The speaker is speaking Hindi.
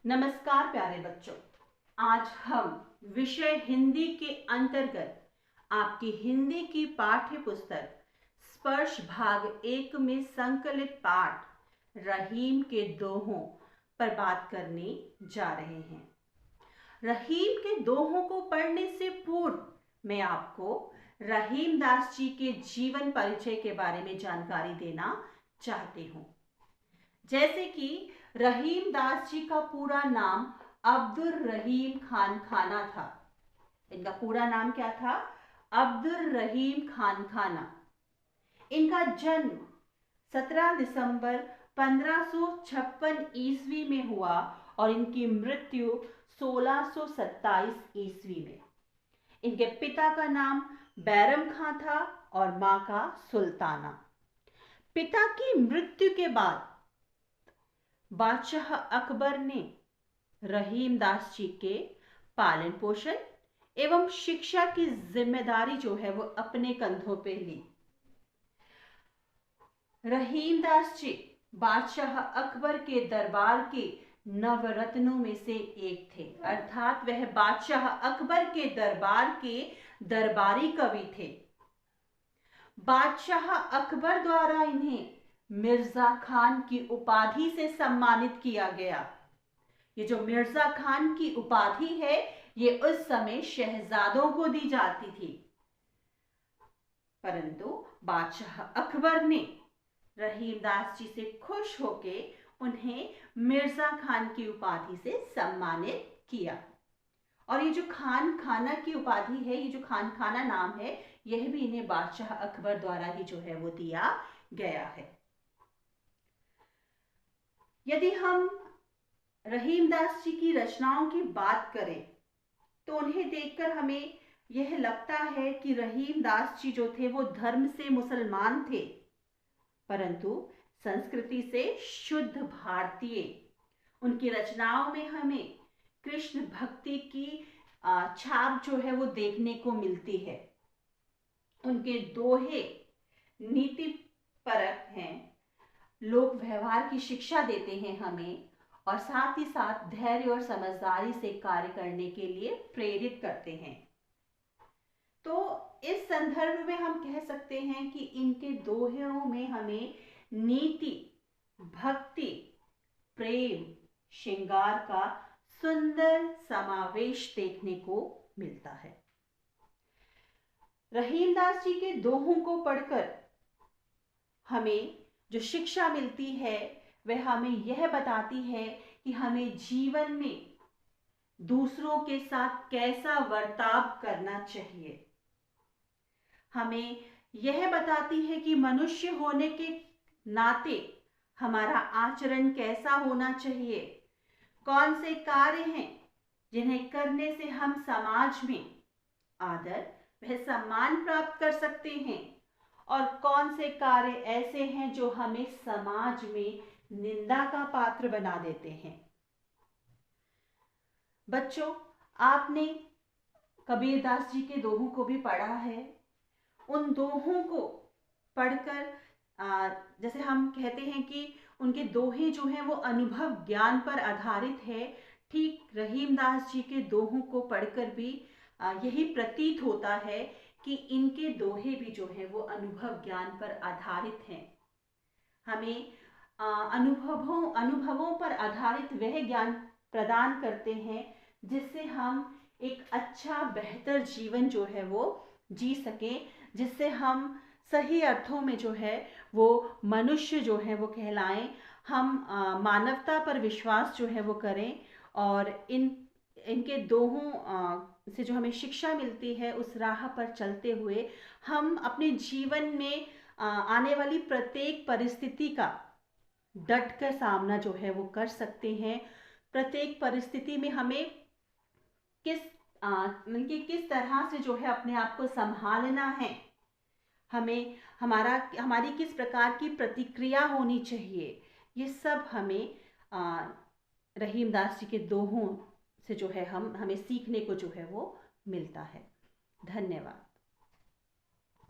नमस्कार प्यारे बच्चों। आज हम विषय हिंदी के अंतर्गत आपकी हिंदी की पाठ्य पुस्तक स्पर्श भाग 1 में संकलित पाठ रहीम के दोहों पर बात करने जा रहे हैं। रहीम के दोहों को पढ़ने से पूर्व मैं आपको रहीम दास जी के जीवन परिचय के बारे में जानकारी देना चाहती हूँ। जैसे कि रहीम दास जी का पूरा नाम अब्दुल रहीम खान खाना था। इनका पूरा नाम क्या था? अब्दुल रहीम खान खाना। इनका जन्म 17 दिसंबर 1556 ईस्वी में हुआ और इनकी मृत्यु 1627 ईस्वी में। इनके पिता का नाम बैरम खां था और मां का सुल्ताना। पिता की मृत्यु के बाद बादशाह अकबर ने रहीम दास जी के पालन पोषण एवं शिक्षा की जिम्मेदारी जो है वो अपने कंधों पे ली। रहीम दास जी बादशाह अकबर के दरबार के नवरत्नों में से एक थे, अर्थात वह बादशाह अकबर के दरबार के दरबारी कवि थे। बादशाह अकबर द्वारा इन्हें मिर्जा खान की उपाधि से सम्मानित किया गया। ये जो मिर्जा खान की उपाधि है ये उस समय शहजादों को दी जाती थी, परंतु बादशाह अकबर ने रहीम दास जी से खुश होके उन्हें मिर्जा खान की उपाधि से सम्मानित किया। और ये जो खान खाना की उपाधि है, ये जो खान खाना नाम है, यह भी इन्हें बादशाह अकबर द्वारा ही जो है वो दिया गया है। यदि हम रहीम दास जी की रचनाओं की बात करें तो उन्हें देखकर हमें यह लगता है कि रहीम दास जी जो थे वो धर्म से मुसलमान थे, परंतु संस्कृति से शुद्ध भारतीय। उनकी रचनाओं में हमें कृष्ण भक्ति की छाप जो है वो देखने को मिलती है। उनके दोहे नीति परक हैं, लोक व्यवहार की शिक्षा देते हैं हमें, और साथ ही साथ धैर्य और समझदारी से कार्य करने के लिए प्रेरित करते हैं। तो इस संदर्भ में हम कह सकते हैं कि इनके दोहों में हमें नीति, भक्ति, प्रेम, श्रृंगार का सुंदर समावेश देखने को मिलता है। रहीम दास जी के दोहों को पढ़कर हमें जो शिक्षा मिलती है वह हमें यह बताती है कि हमें जीवन में दूसरों के साथ कैसा बर्ताव करना चाहिए। हमें यह बताती है कि मनुष्य होने के नाते हमारा आचरण कैसा होना चाहिए, कौन से कार्य हैं जिन्हें करने से हम समाज में आदर व सम्मान प्राप्त कर सकते हैं, और कौन से कार्य ऐसे हैं जो हमें समाज में निंदा का पात्र बना देते हैं। बच्चों, आपने कबीरदास जी के दोहों को भी पढ़ा है। उन दोहों को पढ़कर जैसे हम कहते हैं कि उनके दोहे जो हैं वो अनुभव ज्ञान पर आधारित है, ठीक रहीम दास जी के दोहों को पढ़कर भी यही प्रतीत होता है कि इनके दोहे भी जो है वो अनुभव ज्ञान पर आधारित हैं। हमें अनुभवों पर आधारित वह ज्ञान प्रदान करते हैं जिससे हम एक अच्छा बेहतर जीवन जो है वो जी सकें, जिससे हम सही अर्थों में जो है वो मनुष्य जो है वो कहलाएं। हम मानवता पर विश्वास जो है वो करें, और इनके दोहों से जो हमें शिक्षा मिलती है उस राह पर चलते हुए हम अपने जीवन में आने वाली प्रत्येक परिस्थिति का डट कर सामना जो है वो कर सकते हैं। प्रत्येक परिस्थिति में हमें किस तरह से जो है अपने आप को संभालना है, हमें हमारी किस प्रकार की प्रतिक्रिया होनी चाहिए, ये सब हमें रहीम दास जी के दोहों से जो है हमें सीखने को जो है वो मिलता है। धन्यवाद।